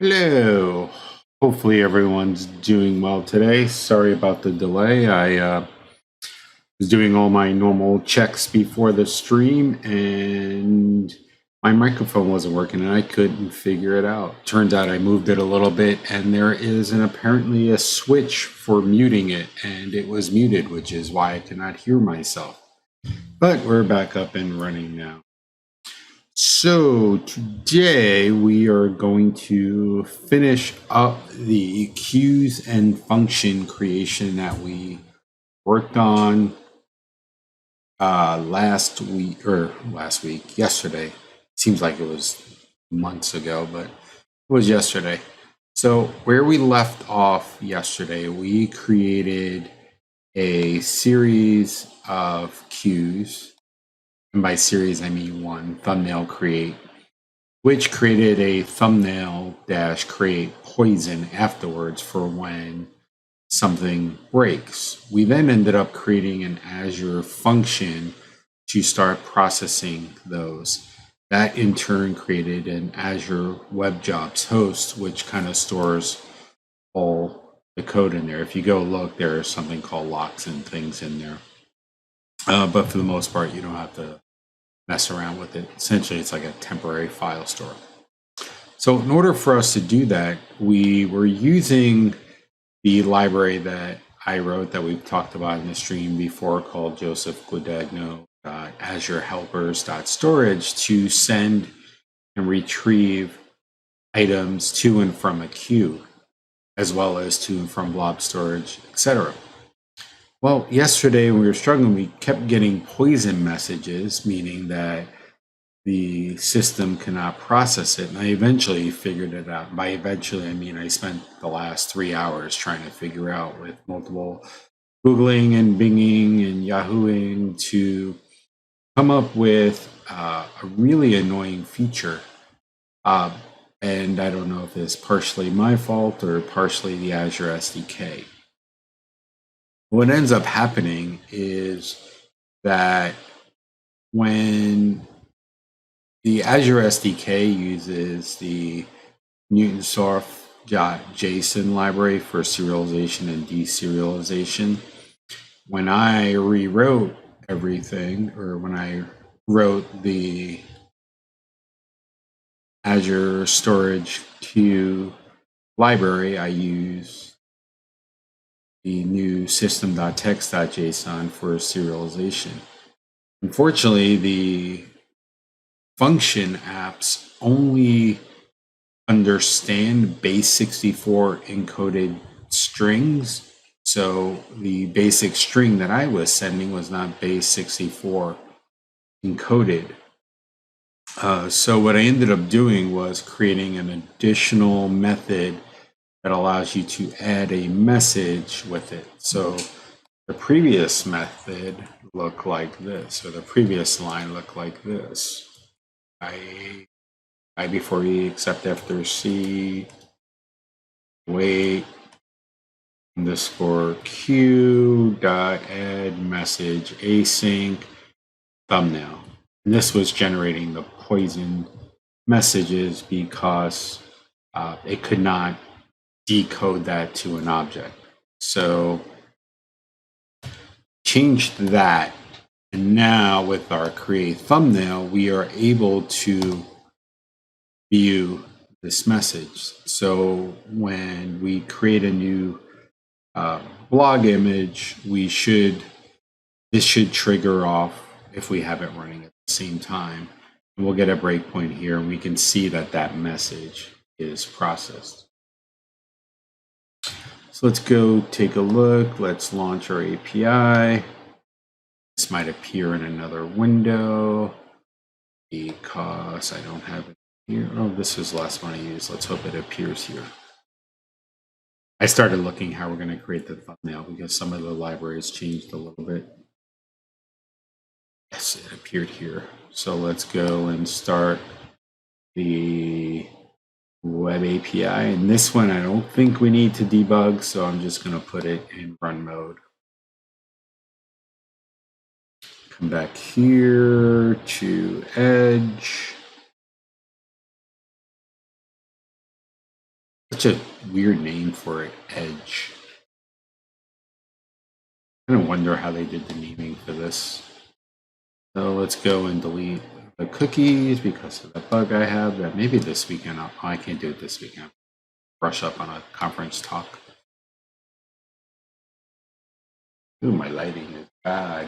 Hello. Hopefully everyone's doing well today. Sorry about the delay. I was doing all my normal checks before the stream and my microphone wasn't working and I couldn't figure it out. Turns out I moved it a little bit and there is apparently a switch for muting it and it was muted, which is why I cannot hear myself. But we're back up and running now. So today we are going to finish up the queues and function creation that we worked on yesterday. Seems like it was months ago, but it was yesterday. So where we left off yesterday, we created a series of queues. And by series, I mean one thumbnail create, which created a thumbnail dash create poison afterwards for when something breaks. We then ended up creating an Azure function to start processing those. That in turn created an Azure Web Jobs host, which kind of stores all the code in there. If you go look, there's something called locks and things in there. But for the most part, you don't have to mess around with it. Essentially, it's like a temporary file store. So in order for us to do that, we were using the library that I wrote that we've talked about in the stream before called Joseph Guadagno Azure helpers.storage to send and retrieve items to and from a queue, as well as to and from blob storage, etc. Well, yesterday when we were struggling, we kept getting poison messages, meaning that the system cannot process it. And I eventually figured it out. By eventually, I mean I spent the last 3 hours trying to figure out with multiple Googling and Binging and Yahooing to come up with a really annoying feature. And I don't know if it's partially my fault or partially the Azure SDK. What ends up happening is that when the Azure SDK uses the Newtonsoft.json library for serialization and deserialization, when I rewrote everything, or when I wrote the Azure Storage Queue library, I use the new system.text.json for serialization. Unfortunately, the function apps only understand base 64 encoded strings. So the basic string that I was sending was not base 64 encoded. So what I ended up doing was creating an additional method that allows you to add a message with it. So the previous method looked like this, or the previous line looked like this. I before E, except after C, wait, underscore Q dot add message async thumbnail. And this was generating the poison messages because it could not decode that to an object. So changed that, and now with our create thumbnail, we are able to view this message. So when we create a new blog image, this should trigger off if we have it running at the same time. And we'll get a breakpoint here, and we can see that that message is processed. So let's go take a look. Let's launch our API. This might appear in another window because I don't have it here. Oh, this is the last one I used. Let's hope it appears here. I started looking how we're going to create the thumbnail because some of the libraries changed a little bit. Yes, it appeared here. So let's go and start the web API. And this one, I don't think we need to debug, so I'm just going to put it in run mode. Come back here to Edge. Such a weird name for it, Edge. I don't wonder how they did the naming for this. So let's go and delete the cookies because of the bug I have. That maybe this weekend. I can't do it this weekend. Brush up on a conference talk. Ooh, my lighting is bad.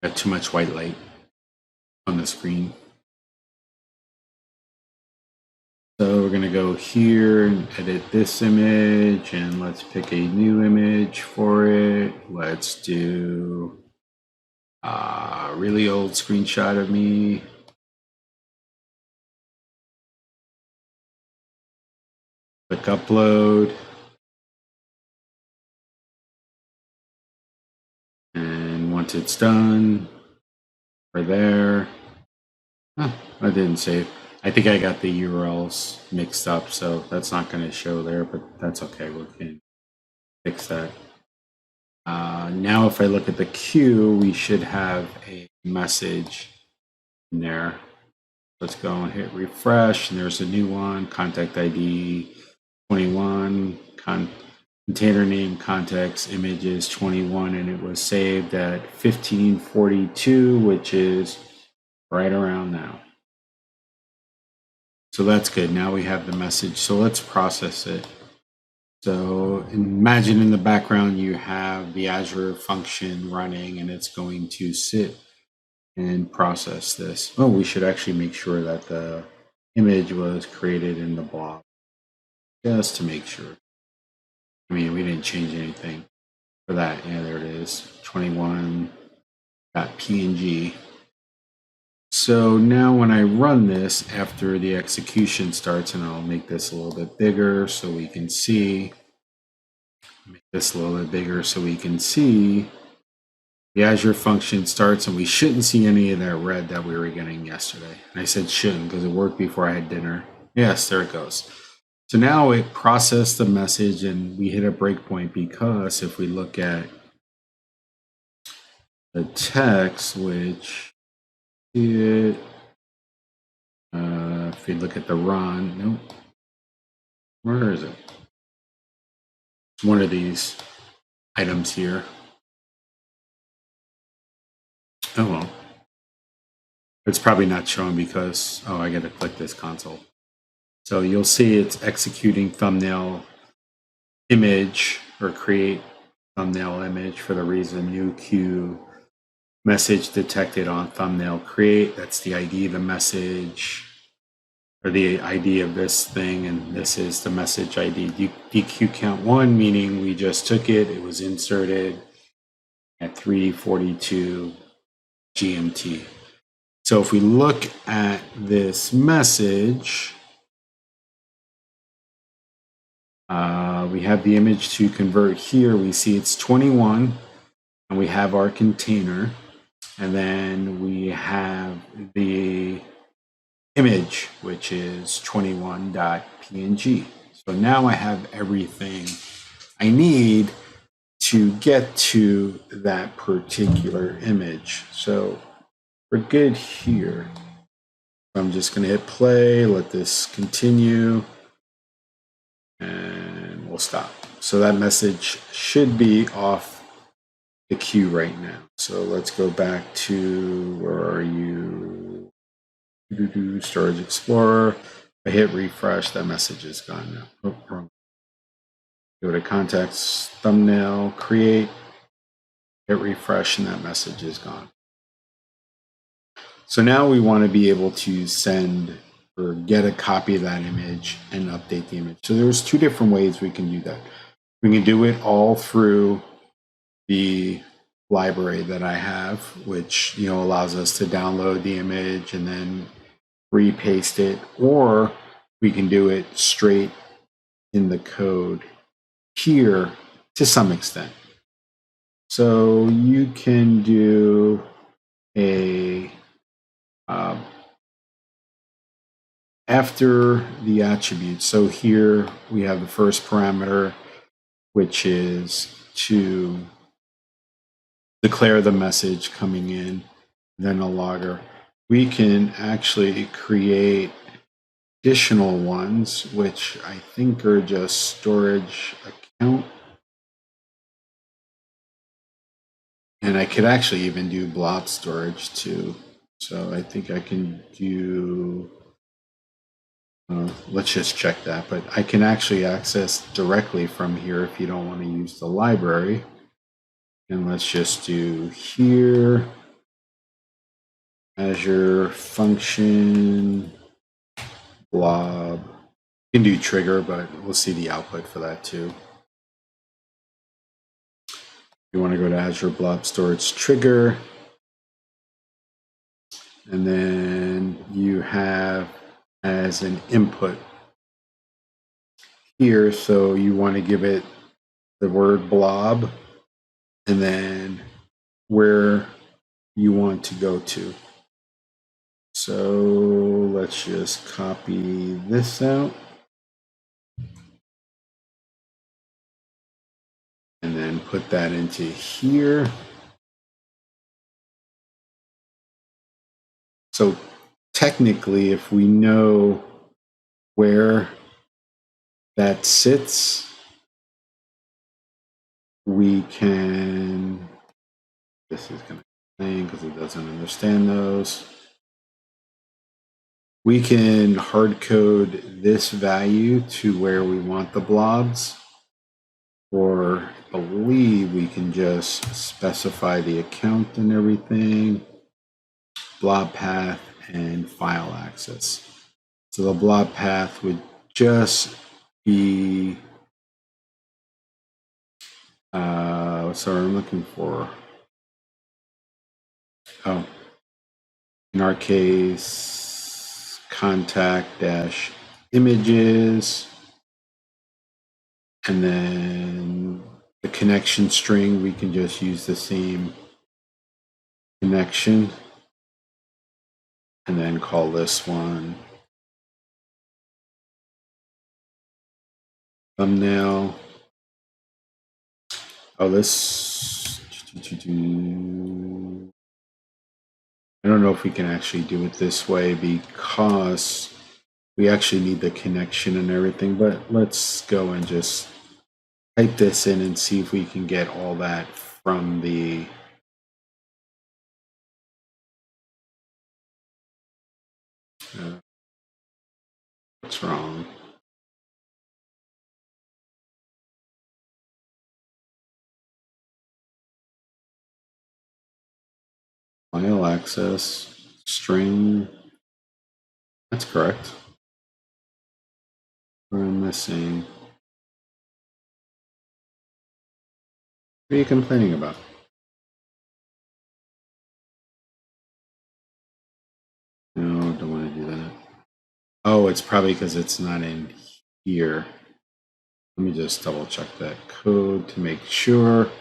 Got too much white light on the screen. So we're going to go here and edit this image, and let's pick a new image for it. Let's do a really old screenshot of me. Click upload. And once it's done, we're there. Oh, I didn't save. I think I got the URLs mixed up, so that's not going to show there, but that's okay. We can fix that. Now, if I look at the queue, we should have a message in there. Let's go and hit refresh, and there's a new one, contact ID 21, container name, context, images 21, and it was saved at 1542, which is right around now. So that's good. Now we have the message. So let's process it. So imagine in the background you have the Azure function running, and it's going to sit and process this. Oh, we should actually make sure that the image was created in the blob, just to make sure. I mean, we didn't change anything for that. Yeah, there it is, 21.png. So now when I run this after the execution starts, and I'll make this a little bit bigger so we can see, make this a little bit bigger so we can see the Azure function starts, and we shouldn't see any of that red that we were getting yesterday. And I said shouldn't because it worked before I had dinner. Yes, there it goes. So now it processed the message, and we hit a breakpoint because if we look at the text, which if we look at the run, nope. Where is it? It's one of these items here. Oh well. It's probably not showing because, oh, I got to click this console. So you'll see it's executing thumbnail image or create thumbnail image for the reason new queue message detected on thumbnail create. That's the ID of the message or the ID of this thing. And this is the message ID DQ count 1, meaning we just took it. It was inserted at 3:42 GMT. So if we look at this message, we have the image to convert here. We see it's 21, and we have our container, and then we have the image, which is 21.png. So now I have everything I need to get to that particular image. So we're good here. I'm just going to hit play, let this continue, and we'll stop. So that message should be off the queue right now. So let's go back to, where are you? Storage Explorer. I hit refresh, that message is gone now. Oh, wrong. Go to contacts, thumbnail, create, hit refresh, and that message is gone. So now we want to be able to send or get a copy of that image and update the image. So there's two different ways we can do that. We can do it all through the library that I have, which allows us to download the image and then repaste it, or we can do it straight in the code here to some extent. So you can do a after the attributes. So here we have the first parameter, which is to declare the message coming in, then a logger. We can actually create additional ones, which I think are just storage account. And I could actually even do blob storage too. So I think I can do, let's just check that, but I can actually access directly from here if you don't want to use the library. And let's just do here, Azure function, blob. You can do trigger, but we'll see the output for that too. You want to go to Azure Blob Storage Trigger. And then you have as an input here, so you want to give it the word blob and then where you want to go to. So let's just copy this out. And then put that into here. So technically, if we know where that sits, we can, this is going to explain because it doesn't understand those. We can hard code this value to where we want the blobs, or I believe we can just specify the account and everything, blob path and file access. So the blob path would just be, sorry, I'm looking for, oh, in our case, contact dash images, and then the connection string, we can just use the same connection and then call this one thumbnail. Oh, this, I don't know if we can actually do it this way because we actually need the connection and everything, but let's go and just type this in and see if we can get all that from the what's wrong? File access string. That's correct. What am I missing? What are you complaining about? No, don't want to do that. Oh, it's probably because it's not in here. Let me just double check that code to make sure.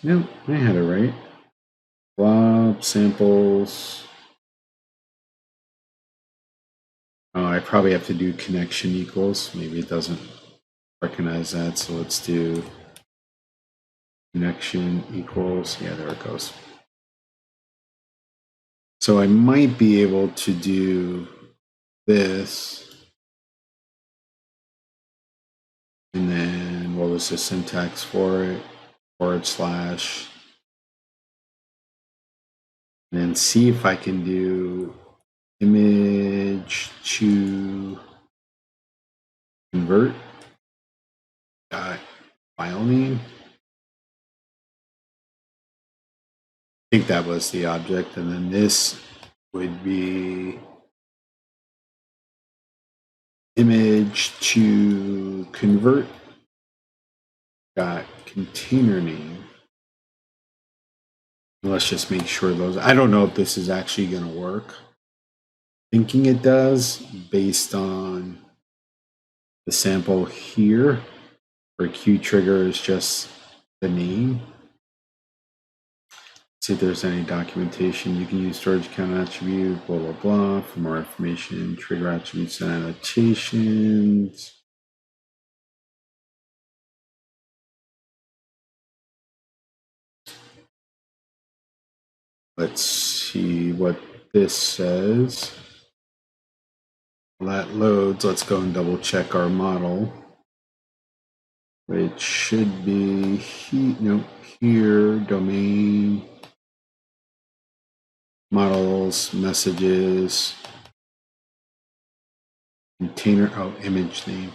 No, I had it right. Blob samples. Oh, I probably have to do connection equals. Maybe it doesn't recognize that. So let's do connection equals. Yeah, there it goes. So I might be able to do this. And then what was the syntax for it? /. And then see if I can do image to convert dot file name. I think that was the object, and then this would be image to convert dot container name. Let's just make sure those, I don't know if this is actually going to work. Thinking it does based on the sample here, where Q trigger is just the name. See if there's any documentation. You can use storage account attribute, blah, blah, blah. For more information, trigger attributes and annotations. Let's see what this says. While that loads, let's go and double check our model. It should be here, domain, models, messages, container, image name.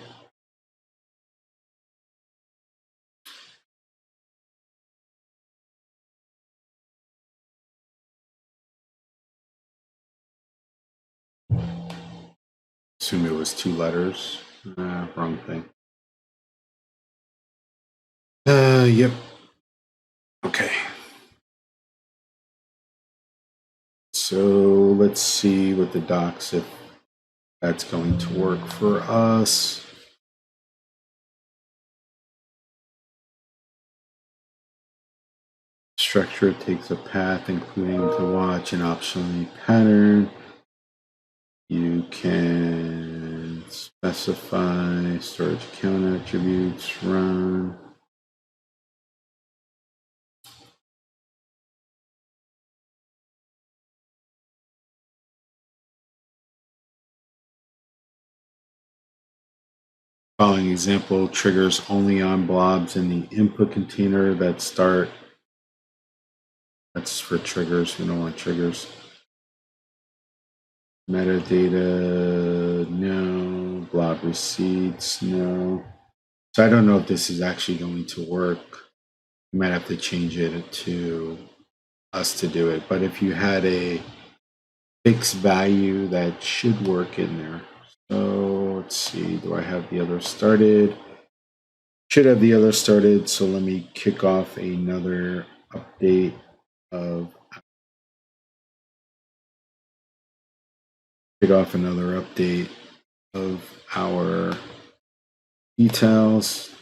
Assume it was 2 letters. Wrong thing. Yep. Okay. So let's see with the docs if that's going to work for us. Structure takes a path including to watch and optionally pattern. You can specify storage account attributes, run. Following example triggers only on blobs in the input container that start. That's for triggers. We don't want triggers. Metadata, no. Blob receipts, no. So I don't know if this is actually going to work. You might have to change it to us to do it. But if you had a fixed value, that should work in there. So let's see, do I have the other started? Should have the other started. So let me kick off another update of our details.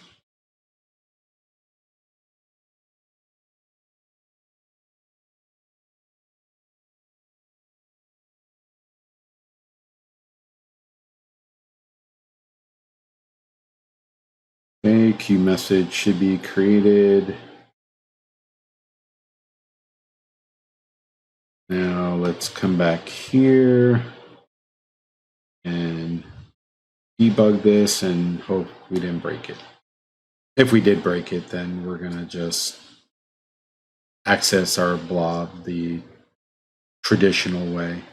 Okay, queue message should be created. Now let's come back here and debug this and hope we didn't break it. If we did break it, then we're gonna just access our blob the traditional way.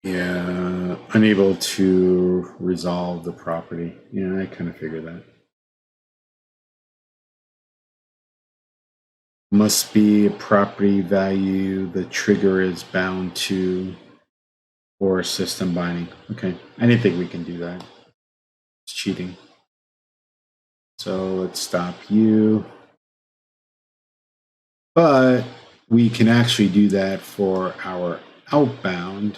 Yeah, unable to resolve the property. Yeah, I kind of figured that. Must be a property value the trigger is bound to or system binding. Okay, I didn't think we can do that. It's cheating. So let's stop you. But we can actually do that for our outbound.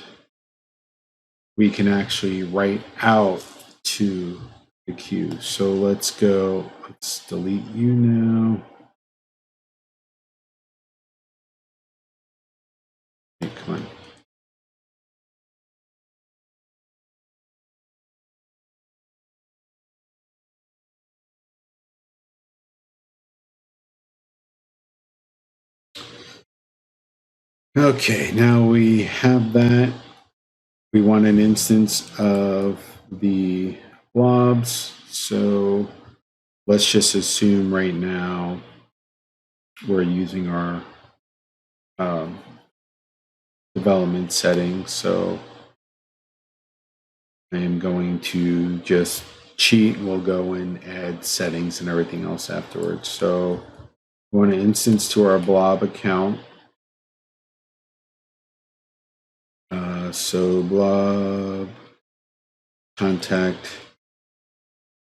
We can actually write out to the queue. So let's go, let's delete you now. Okay, come on. Okay, now we have that. We want an instance of the blobs. So let's just assume right now we're using our development settings. So I am going to just cheat and we'll go and add settings and everything else afterwards. So we want an instance to our blob account. So blob contact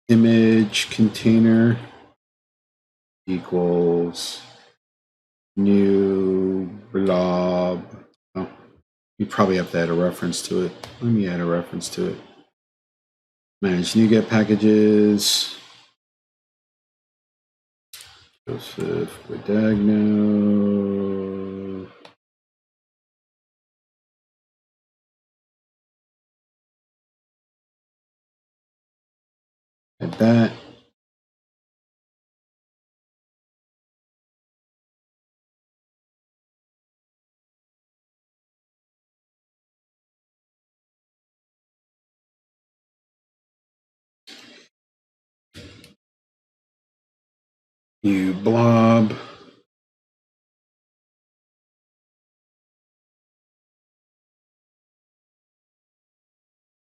image container equals new blob. Oh, you probably have to add a reference to it. Let me add a reference to it. Manage NuGet packages. Joseph Guadagno. Like that. New blob.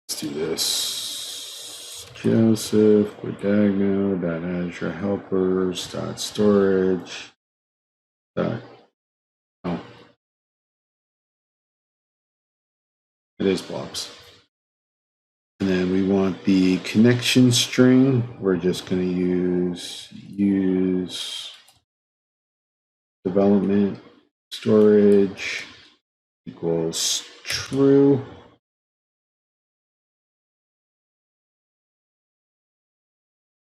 Let's do this. Joseph, Azure helpers, storage, oh, it is blobs. And then we want the connection string. We're just going to use development storage equals true.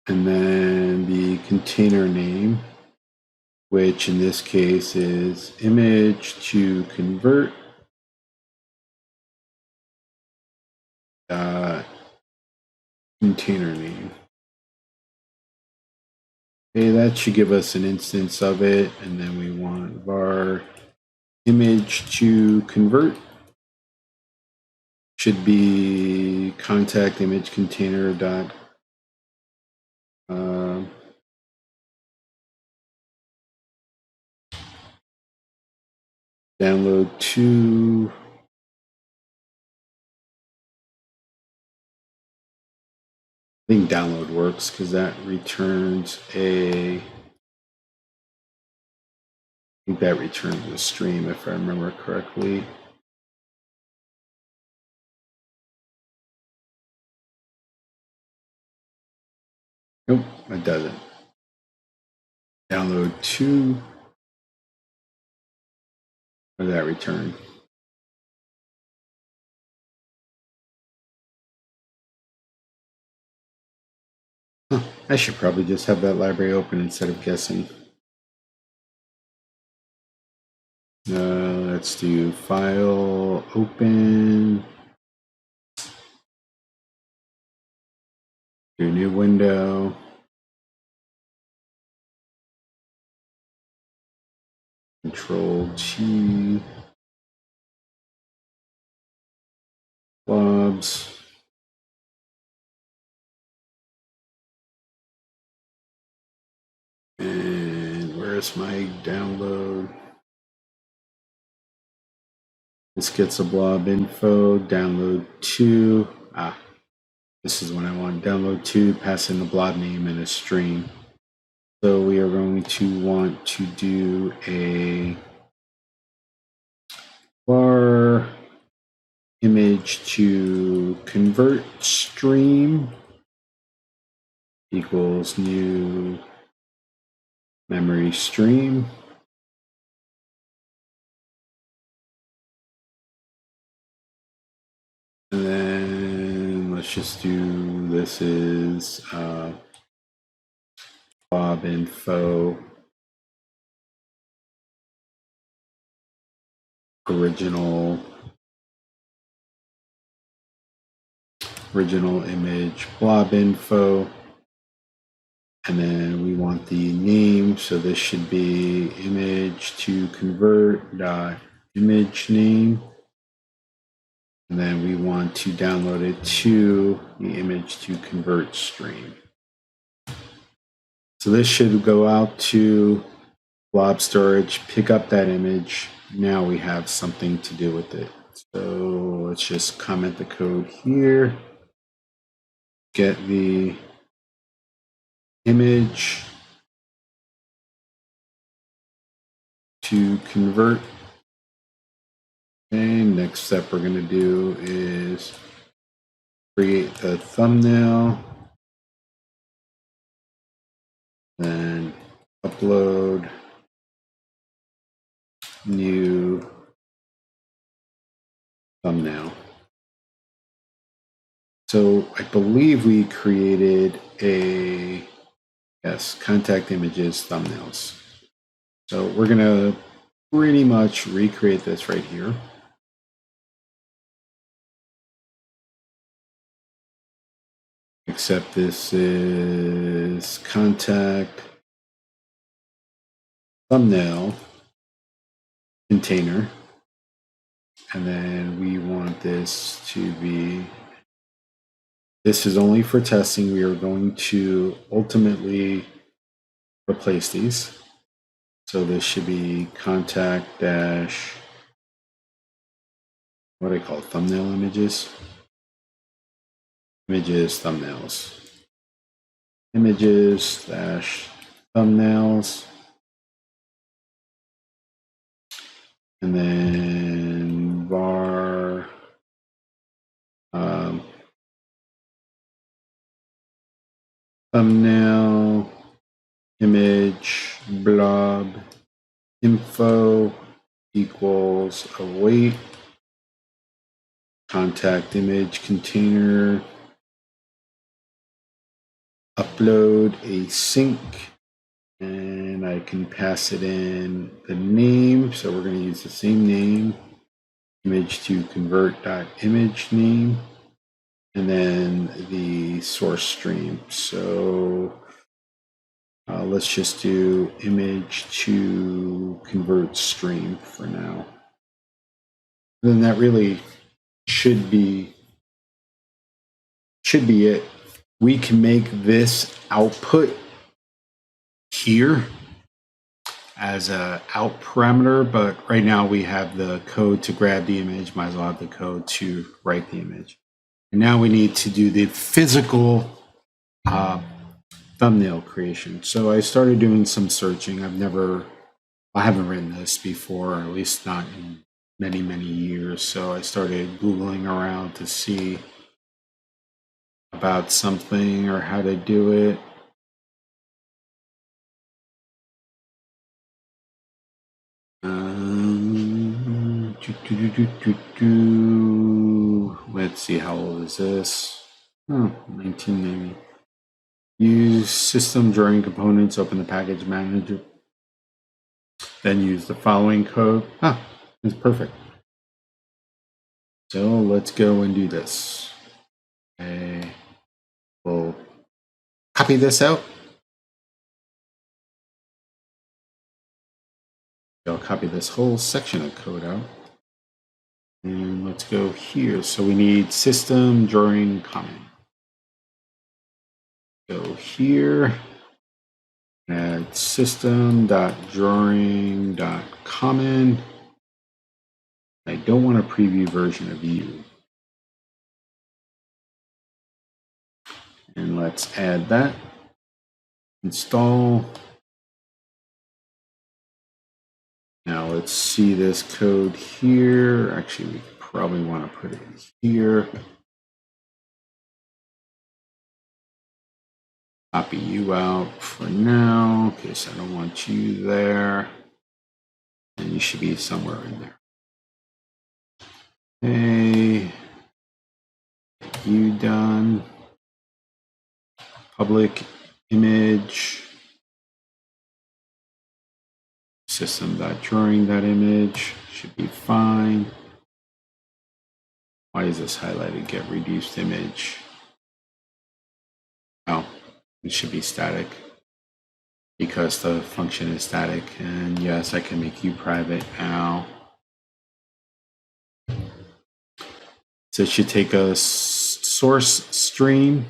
And then the container name, which in this case is image to convert container name. Okay, that should give us an instance of it. And then we want var image to convert. Should be contact image container dot download to I think download works because that returns I think that returns a stream if I remember correctly. Nope, it doesn't. Download to. What did that return? Huh, I should probably just have that library open instead of guessing. Let's do file open. Do a new window. Control G. Blobs. And where's my download? This gets a blob info, download to. This is when I want download to, pass in the blob name and a string. So we are going to want to do a var image to convert stream equals new memory stream. And then let's just do, this is blob info original image blob info. And then we want the name. So this should be image to convert dot image name. And then we want to download it to the image to convert stream. So this should go out to blob storage, pick up that image. Now we have something to do with it. So let's just comment the code here. Get the image to convert. Okay, next step we're going to do is create the thumbnail, then upload new thumbnail. So I believe we created contact images thumbnails. So we're going to pretty much recreate this right here. except this is contact thumbnail container. And then we want this to be, this is only for testing. We are going to ultimately replace these. So this should be contact dash, what do I call it? Thumbnail images? Images, thumbnails. Images dash thumbnails. And then var thumbnail image blob info equals await contact image container upload a sync, and I can pass it in the name. So we're going to use the same name, image to convert dot image name, and then the source stream. So let's just do image to convert stream for now. Then that really should be it. We can make this output here as a out parameter, but right now we have the code to grab the image, might as well have the code to write the image. And now we need to do the physical thumbnail creation. So I started doing some searching. I haven't written this before, at least not in many, many years. So I started Googling around to see about something or how to do it. Let's see, how old is this? Oh, 19 maybe. Use system drawing components, open the package manager. Then use the following code. It's perfect. So let's go and do this. Okay. We'll copy this out. I'll copy this whole section of code out. And let's go here. So we need system drawing comment. Go here. Add system.drawing.common. I don't want a preview version of you. And let's add that. Install. Now let's see this code here. Actually, we probably want to put it here. Copy you out for now, because I don't want you there. And you should be somewhere in there. Okay. You done. Public image. System.drawing.image should be fine. Why is this highlighted? Get reduced image. Oh, it should be static because the function is static. And yes, I can make you private now. So it should take a source stream,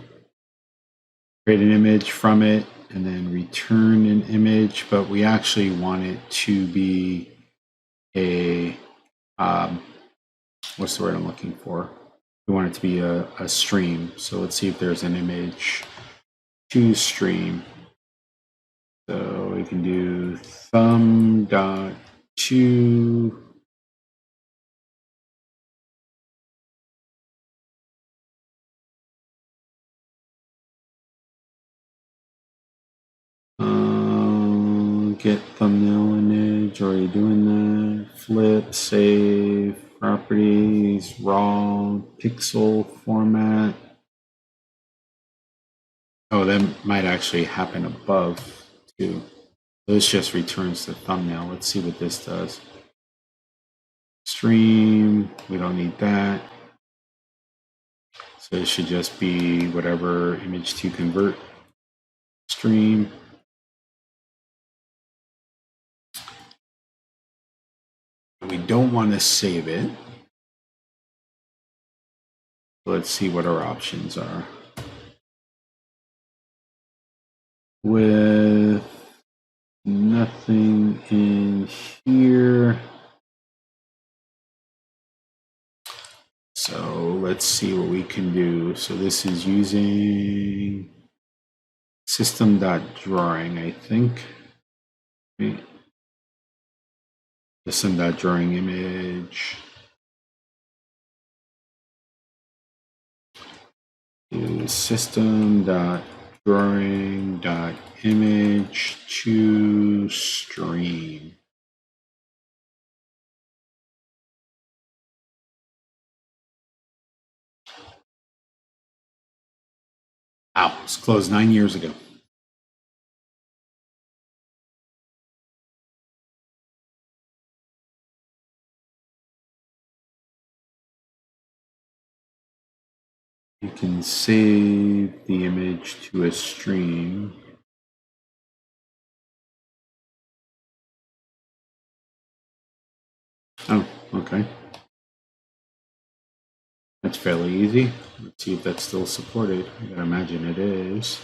create an image from it, and then return an image, but we actually want it to be a, what's the word I'm looking for? We want it to be a stream. So let's see if there's an image to stream. So we can do thumb.to get thumbnail image. Already doing that. Flip, save, properties, raw, pixel format. Oh, that might actually happen above too. This just returns the thumbnail. Let's see what this does. Stream, we don't need that. So it should just be whatever image to convert stream. We don't want to save it. Let's see what our options are. With nothing in here. So let's see what we can do. So this is using system.drawing, I think. Right. System.drawing image. System.drawing.image to stream. Wow, it's closed 9 years ago. You can save the image to a stream. Oh, okay. That's fairly easy. Let's see if that's still supported. I gotta imagine it is.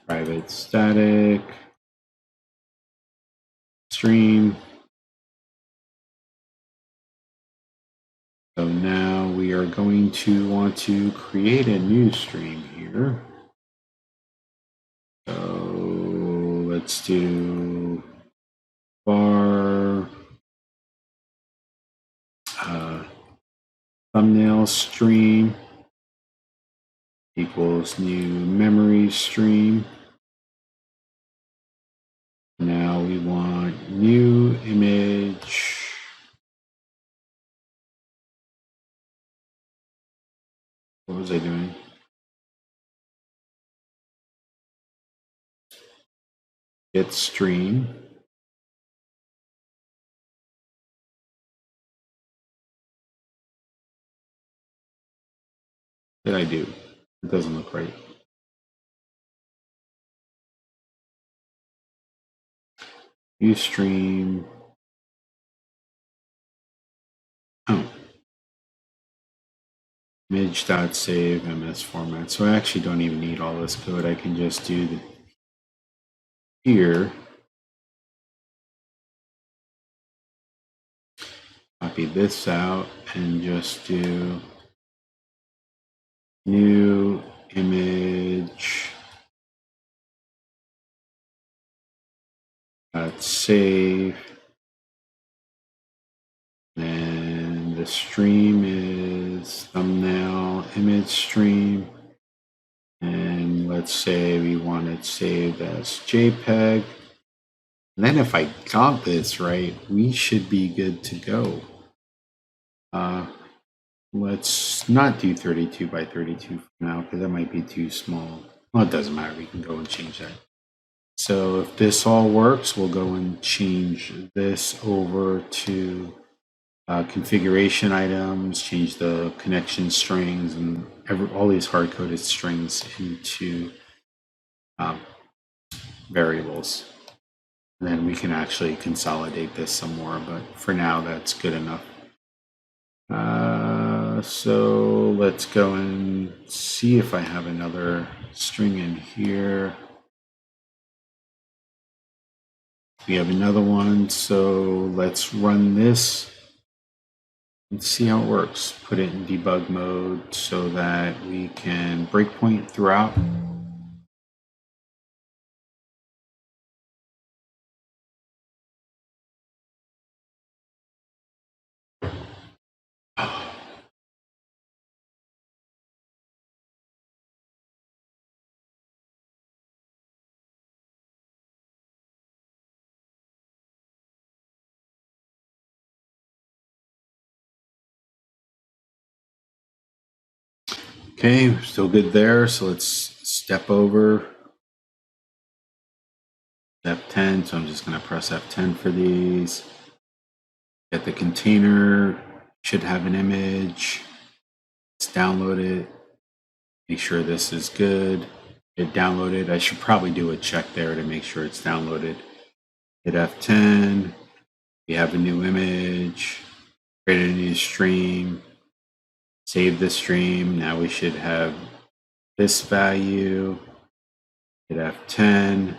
Private static stream. So now we are going to want to create a new stream here. So let's do bar thumbnail stream equals new memory stream. Now we want new image. What was I doing? Get stream. What did I do? It doesn't look right. New stream. Oh. Image.save MS format. So I actually don't even need all this code. I can just do the here. Copy this out and just do new image save, and the stream is thumbnail image stream, and let's say we want it saved as JPEG. And then if I got this right, we should be good to go. Let's not do 32 by 32 for now, because that might be too small. Well, it doesn't matter. We can go and change that. So if this all works, we'll go and change this over to configuration items, change the connection strings and all these hard-coded strings into variables. And then we can actually consolidate this some more, but for now, that's good enough. So let's go and see if I have another string in here. We have another one, so let's run this and see how it works. Put it in debug mode so that we can breakpoint throughout. Okay, still good there. So let's step over F10. So I'm just going to press F10 for these. Get the container, should have an image. Let's download it. Make sure this is good. Hit downloaded. I should probably do a check there to make sure it's downloaded. Hit F10. We have a new image. Create a new stream. Save the stream. Now we should have this value. Hit F10.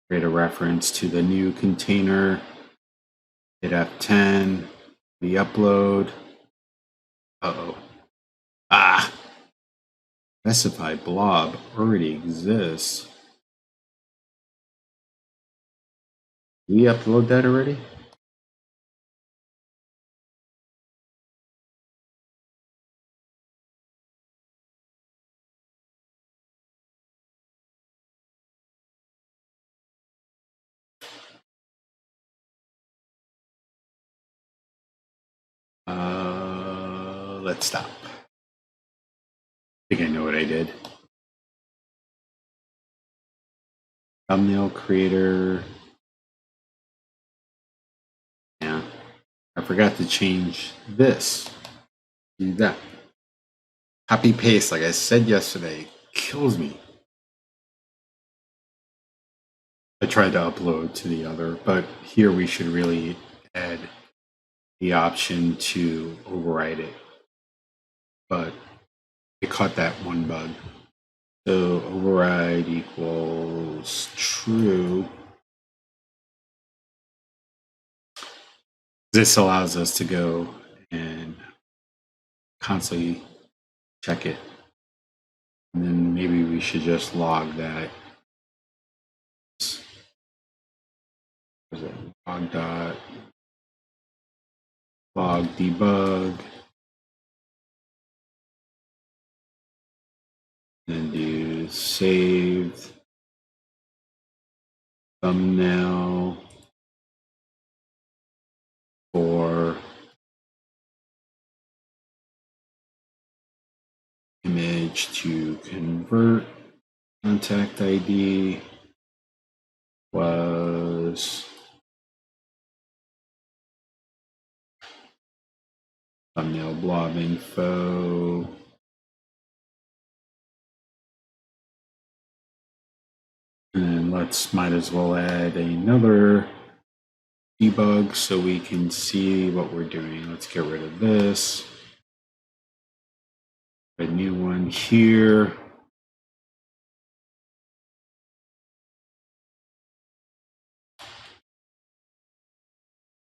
Create a reference to the new container. Hit F10. We upload. Uh-oh. Ah! Specified blob already exists. Did we upload that already? Let's stop. I think I know what I did. Thumbnail creator. Yeah. I forgot to change this. Do that. Copy paste, like I said yesterday, kills me. I tried to upload to the other, but here we should really add the option to override it. But it caught that one bug. So override equals true. This allows us to go and constantly check it. And then maybe we should just log that. Log debug. And do saved thumbnail for image to convert. Contact ID was thumbnail blob info. And might as well add another debug so we can see what we're doing. Let's get rid of this. A new one here.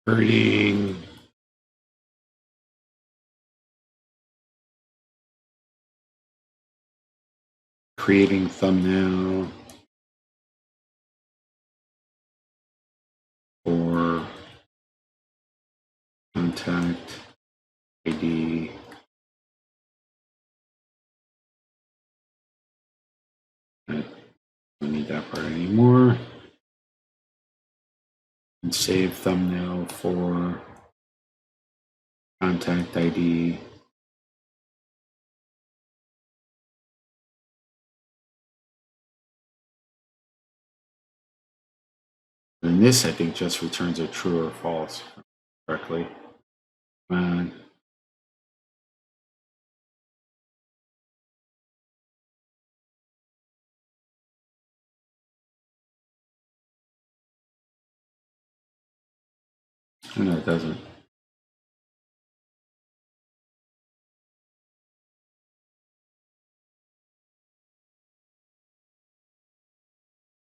Creating thumbnail for contact ID. I don't need that part anymore. And save thumbnail for contact ID. And this, I think, just returns a true or false correctly. No, it doesn't.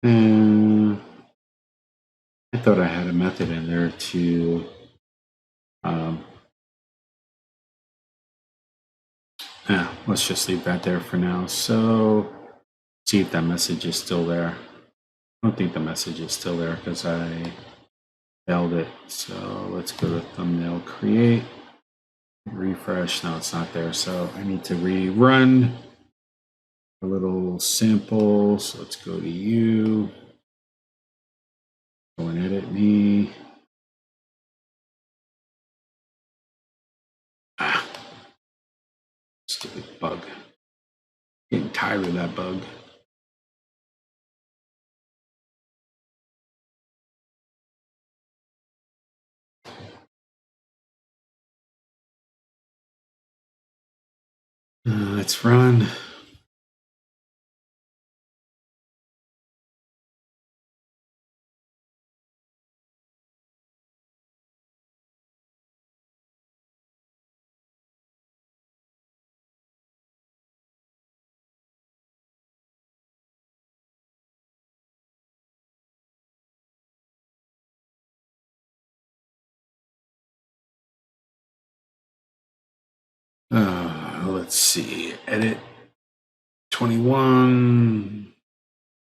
And I thought I had a method in there to yeah, let's just leave that there for now. So see if that message is still there. I don't think the message is still there because I failed it. So let's go to thumbnail create, refresh. No, it's not there. So I need to rerun a little sample. So let's go to you. Go and edit me. Stupid bug. Getting tired of that bug. Let's run. Let's see. Edit 21.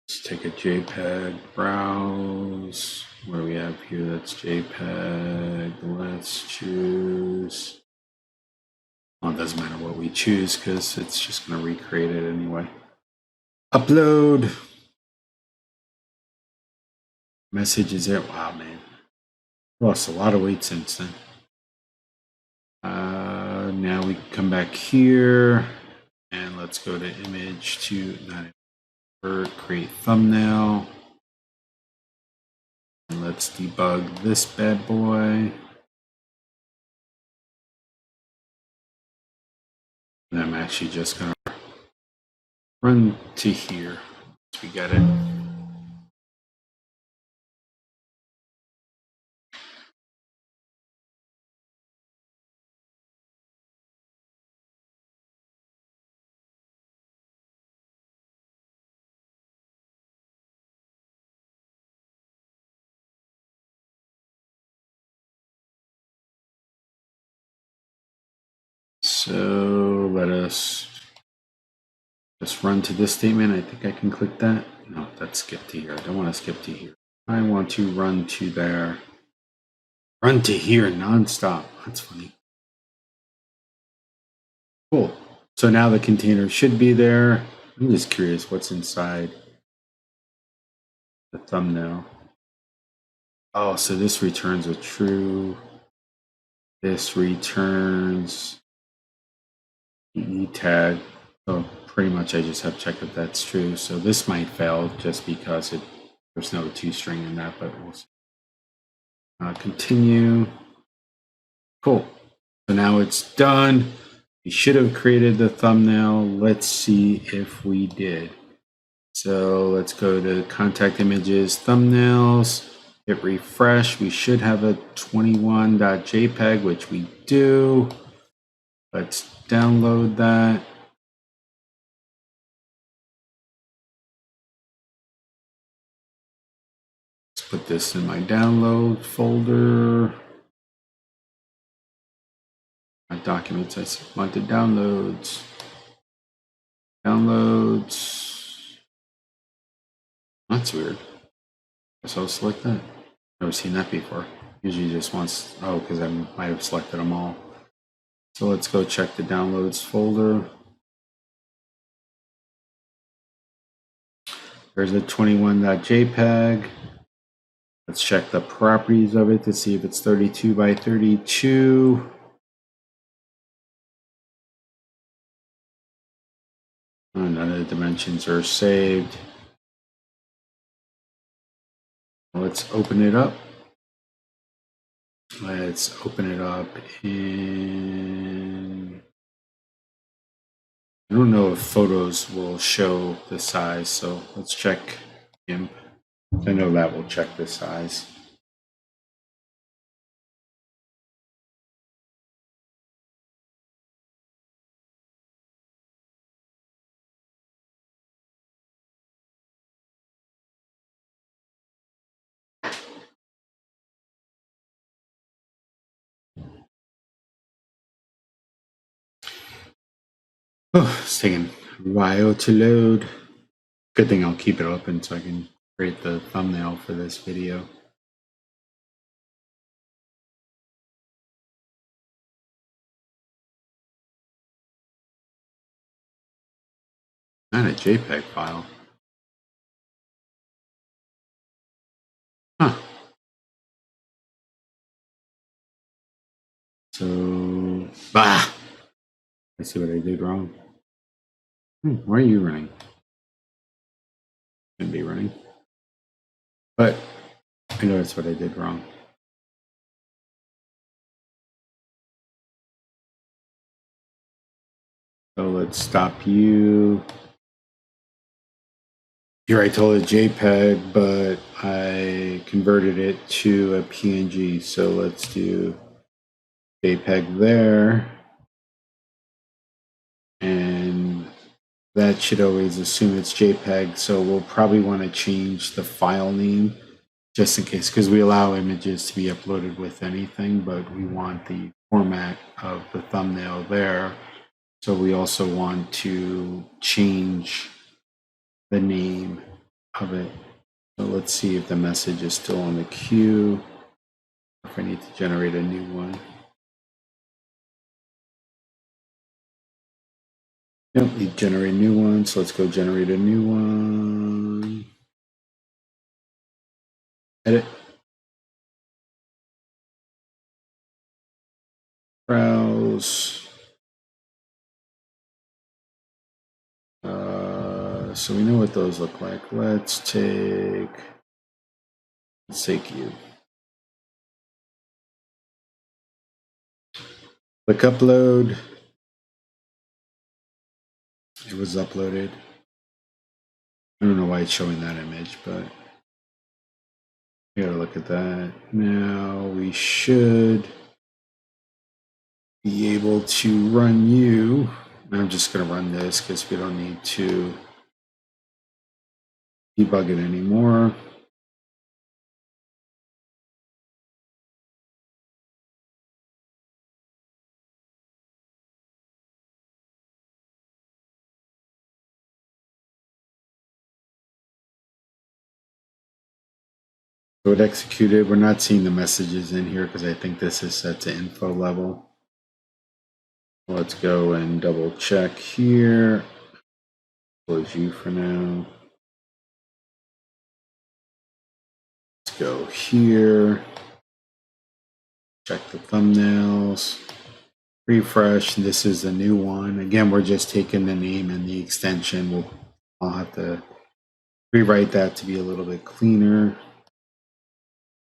Let's take a JPEG, browse. Where we have here, that's JPEG. Let's choose. Well, it doesn't matter what we choose because it's just going to recreate it anyway. Upload. Message is there. Wow, man. Lost a lot of weight since then. Now we come back here and let's go to image to create thumbnail. And let's debug this bad boy. And I'm actually just going to run to here. We got it. So let us just run to this statement. I think I can click that. No, that's skip to here. I don't want to skip to here. I want to run to there. Run to here nonstop. That's funny. Cool. So now the container should be there. I'm just curious what's inside the thumbnail. Oh, so this returns a true. This returns EE tag. So pretty much I just have checked if that's true. So this might fail just because there's no toString in that, but we'll see. Continue. Cool. So now it's done. We should have created the thumbnail. Let's see if we did. So let's go to contact images, thumbnails, hit refresh. We should have a 21.jpg, which we do. Let's download that. Let's put this in my download folder. My documents, I wanted downloads. Downloads. That's weird. Guess I'll select that. Never seen that before. Usually just wants, oh, because I might have selected them all. So let's go check the downloads folder. There's a 21.jpg. Let's check the properties of it to see if it's 32 by 32. None of the dimensions are saved. Let's open it up. Let's open it up in, I don't know if photos will show the size, so let's check GIMP. I know that will check the size. Oh, it's taking a while to load. Good thing I'll keep it open so I can create the thumbnail for this video. Not a JPEG file. Huh. So, I Let's see what I did wrong. Why are you running? Shouldn't be running. But I know that's what I did wrong. So let's stop you. Here I told it JPEG, but I converted it to a PNG. So let's do JPEG there. And that should always assume it's JPEG. So we'll probably want to change the file name just in case, because we allow images to be uploaded with anything, but we want the format of the thumbnail there. So we also want to change the name of it. So let's see if the message is still on the queue, if I need to generate a new one. Yep, need to generate a new one. So let's go generate a new one. Edit. Browse. So we know what those look like. Let's take you. Click upload. It was uploaded. I don't know why it's showing that image, but we gotta look at that. Now we should be able to run you. I'm just gonna run this because we don't need to debug it anymore. So it executed. We're not seeing the messages in here because I think this is set to info level. Let's go and double check here. Close you for now. Let's go here. Check the thumbnails. Refresh. This is the new one. Again, we're just taking the name and the extension. I'll have to rewrite that to be a little bit cleaner.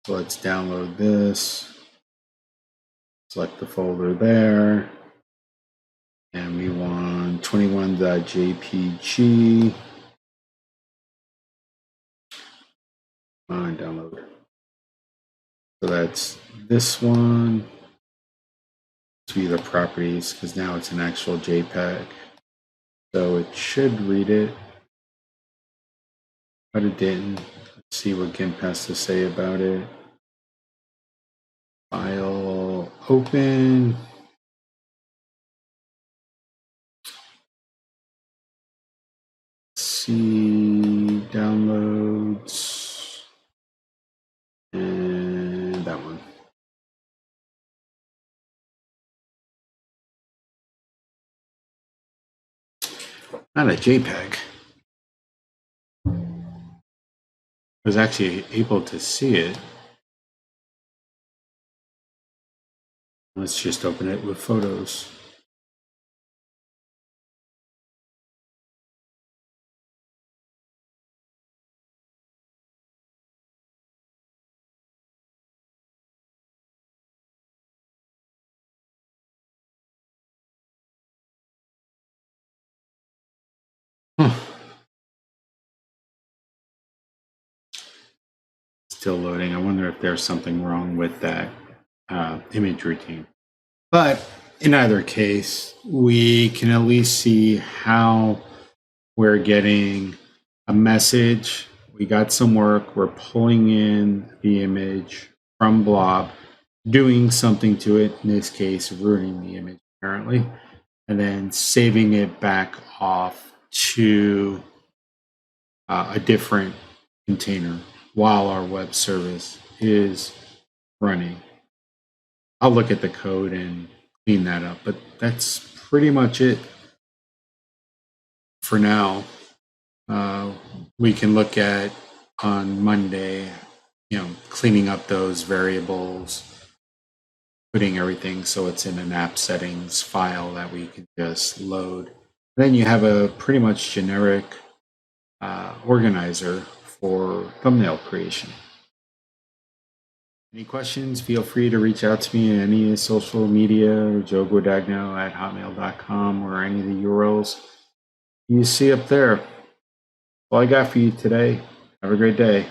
So let's download this. Select the folder there. And we want 21.jpg. Download. So that's this one. To be the properties, because now it's an actual JPEG. So it should read it. But it didn't. Let's see what GIMP has to say about it. File open. See downloads. And that one. Not a JPEG. I was actually able to see it. Let's just open it with photos. Still loading. I wonder if there's something wrong with that image routine. But in either case, we can at least see how we're getting a message. We got some work. We're pulling in the image from Blob, doing something to it, in this case, ruining the image apparently, and then saving it back off to a different container while our web service is running. I'll look at the code and clean that up, but that's pretty much it for now. We can look at on Monday, cleaning up those variables, putting everything so it's in an app settings file that we can just load. Then you have a pretty much generic organizer for thumbnail creation. Any questions, feel free to reach out to me in any social media, joeguadagno@hotmail.com, or any of the URLs you see up there. All I got for you today. Have a great day.